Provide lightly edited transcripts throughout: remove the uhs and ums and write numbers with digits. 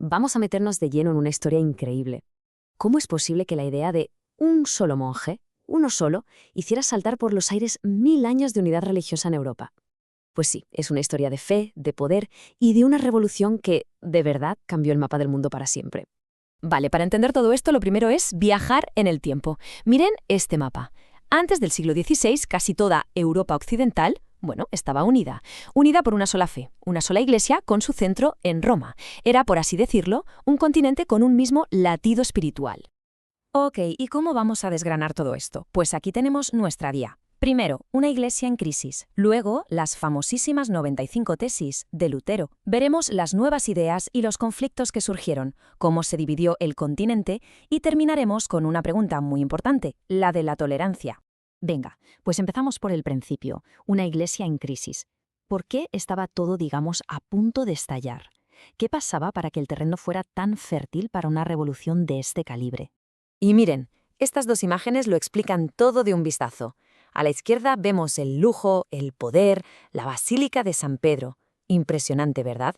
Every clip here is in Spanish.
vamos a meternos de lleno en una historia increíble. ¿Cómo es posible que la idea de un solo monje, uno solo, hiciera saltar por los aires 1000 años de unidad religiosa en Europa? Pues sí, es una historia de fe, de poder y de una revolución que, de verdad, cambió el mapa del mundo para siempre. Vale, para entender todo esto, lo primero es viajar en el tiempo. Miren este mapa. Antes del siglo XVI, casi toda Europa occidental, estaba unida. Unida por una sola fe, una sola iglesia con su centro en Roma. Era, por así decirlo, un continente con un mismo latido espiritual. Ok, ¿y cómo vamos a desgranar todo esto? Pues aquí tenemos nuestra guía. Primero, una iglesia en crisis. Luego, las famosísimas 95 tesis de Lutero. Veremos las nuevas ideas y los conflictos que surgieron, cómo se dividió el continente y terminaremos con una pregunta muy importante, la de la tolerancia. Venga, pues empezamos por el principio, una iglesia en crisis. ¿Por qué estaba todo, digamos, a punto de estallar? ¿Qué pasaba para que el terreno fuera tan fértil para una revolución de este calibre? Y miren, estas dos imágenes lo explican todo de un vistazo. A la izquierda vemos el lujo, el poder, la Basílica de San Pedro. Impresionante, ¿verdad?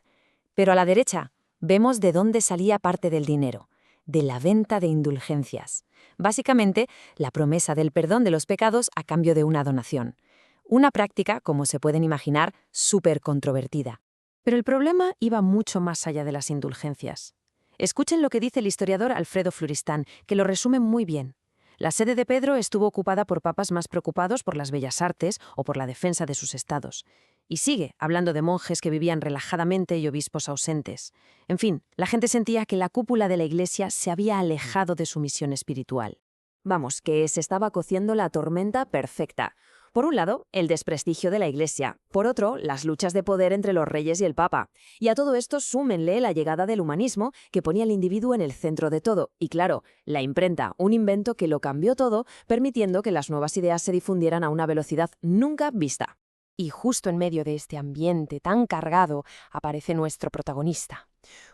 Pero a la derecha vemos de dónde salía parte del dinero, de la venta de indulgencias. Básicamente, la promesa del perdón de los pecados a cambio de una donación. Una práctica, como se pueden imaginar, súper controvertida. Pero el problema iba mucho más allá de las indulgencias. Escuchen lo que dice el historiador Alfredo Floristan, que lo resume muy bien. La sede de Pedro estuvo ocupada por papas más preocupados por las bellas artes o por la defensa de sus estados. Y sigue hablando de monjes que vivían relajadamente y obispos ausentes. En fin, la gente sentía que la cúpula de la iglesia se había alejado de su misión espiritual. Vamos, que se estaba cociendo la tormenta perfecta. Por un lado, el desprestigio de la Iglesia. Por otro, las luchas de poder entre los reyes y el Papa. Y a todo esto súmenle la llegada del humanismo, que ponía al individuo en el centro de todo. Y claro, la imprenta, un invento que lo cambió todo, permitiendo que las nuevas ideas se difundieran a una velocidad nunca vista. Y justo en medio de este ambiente tan cargado aparece nuestro protagonista.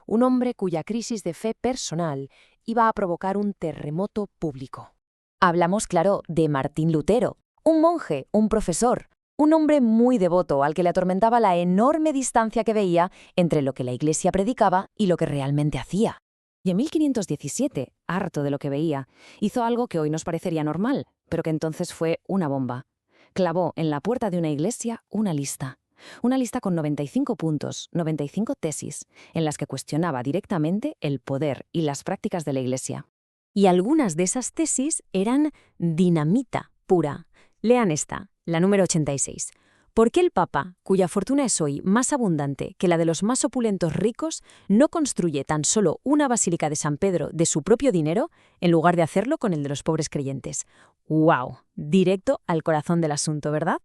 Un hombre cuya crisis de fe personal iba a provocar un terremoto público. Hablamos, claro, de Martín Lutero. Un monje, un profesor, un hombre muy devoto al que le atormentaba la enorme distancia que veía entre lo que la Iglesia predicaba y lo que realmente hacía. Y en 1517, harto de lo que veía, hizo algo que hoy nos parecería normal, pero que entonces fue una bomba. Clavó en la puerta de una iglesia una lista. Una lista con 95 puntos, 95 tesis, en las que cuestionaba directamente el poder y las prácticas de la Iglesia. Y algunas de esas tesis eran dinamita pura. Lean esta, la número 86. ¿Por qué el Papa, cuya fortuna es hoy más abundante que la de los más opulentos ricos, no construye tan solo una basílica de San Pedro de su propio dinero en lugar de hacerlo con el de los pobres creyentes? ¡Wow! Directo al corazón del asunto, ¿verdad?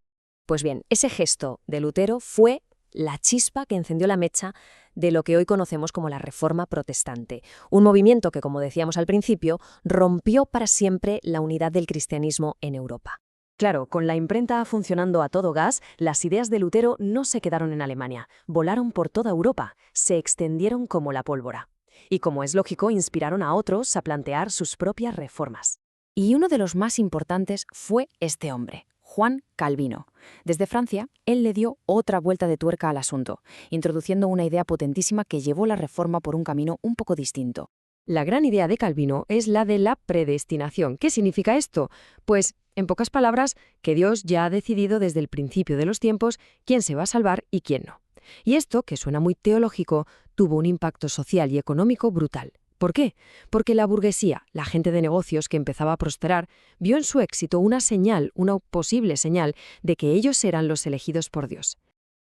Pues bien, ese gesto de Lutero fue la chispa que encendió la mecha de lo que hoy conocemos como la Reforma Protestante, un movimiento que, como decíamos al principio, rompió para siempre la unidad del cristianismo en Europa. Claro, con la imprenta funcionando a todo gas, las ideas de Lutero no se quedaron en Alemania, volaron por toda Europa, se extendieron como la pólvora. Y como es lógico, inspiraron a otros a plantear sus propias reformas. Y uno de los más importantes fue este hombre, Juan Calvino. Desde Francia, él le dio otra vuelta de tuerca al asunto, introduciendo una idea potentísima que llevó la reforma por un camino un poco distinto. La gran idea de Calvino es la de la predestinación. ¿Qué significa esto? Pues, en pocas palabras, que Dios ya ha decidido desde el principio de los tiempos quién se va a salvar y quién no. Y esto, que suena muy teológico, tuvo un impacto social y económico brutal. ¿Por qué? Porque la burguesía, la gente de negocios que empezaba a prosperar, vio en su éxito una señal, una posible señal, de que ellos eran los elegidos por Dios.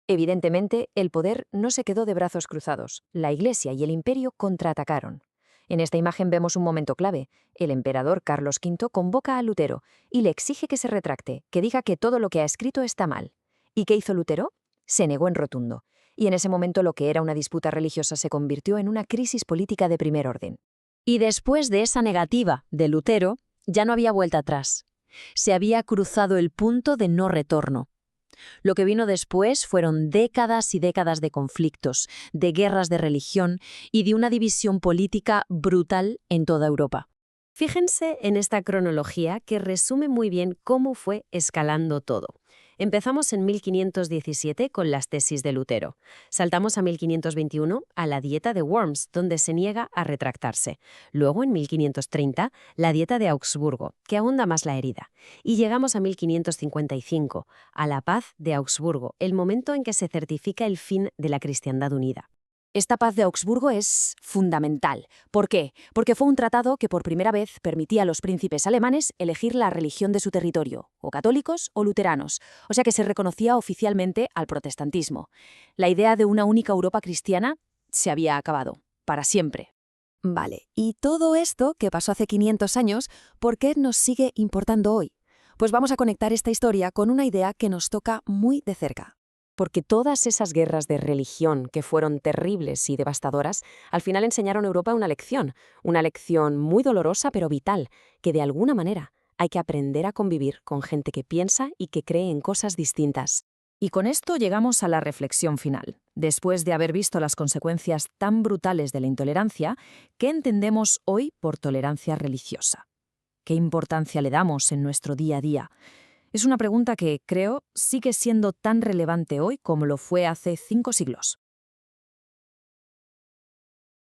Evidentemente, el poder no se quedó de brazos cruzados. La Iglesia y el imperio contraatacaron. En esta imagen vemos un momento clave. El emperador Carlos V convoca a Lutero y le exige que se retracte, que diga que todo lo que ha escrito está mal. ¿Y qué hizo Lutero? Se negó en rotundo. Y en ese momento lo que era una disputa religiosa se convirtió en una crisis política de primer orden. Y después de esa negativa de Lutero, ya no había vuelta atrás. Se había cruzado el punto de no retorno. Lo que vino después fueron décadas y décadas de conflictos, de guerras de religión y de una división política brutal en toda Europa. Fíjense en esta cronología que resume muy bien cómo fue escalando todo. Empezamos en 1517 con las tesis de Lutero. Saltamos a 1521 a la dieta de Worms, donde se niega a retractarse. Luego, en 1530, la dieta de Augsburgo, que ahonda más la herida. Y llegamos a 1555, a la paz de Augsburgo, el momento en que se certifica el fin de la cristiandad unida. Esta paz de Augsburgo es fundamental. ¿Por qué? Porque fue un tratado que por primera vez permitía a los príncipes alemanes elegir la religión de su territorio, o católicos o luteranos, o sea que se reconocía oficialmente al protestantismo. La idea de una única Europa cristiana se había acabado, para siempre. Vale, y todo esto que pasó hace 500 años, ¿por qué nos sigue importando hoy? Pues vamos a conectar esta historia con una idea que nos toca muy de cerca. Porque todas esas guerras de religión que fueron terribles y devastadoras, al final enseñaron a Europa una lección muy dolorosa pero vital, que de alguna manera hay que aprender a convivir con gente que piensa y que cree en cosas distintas. Y con esto llegamos a la reflexión final. Después de haber visto las consecuencias tan brutales de la intolerancia, ¿qué entendemos hoy por tolerancia religiosa? ¿Qué importancia le damos en nuestro día a día? Es una pregunta que, creo, sigue siendo tan relevante hoy como lo fue hace 5 siglos.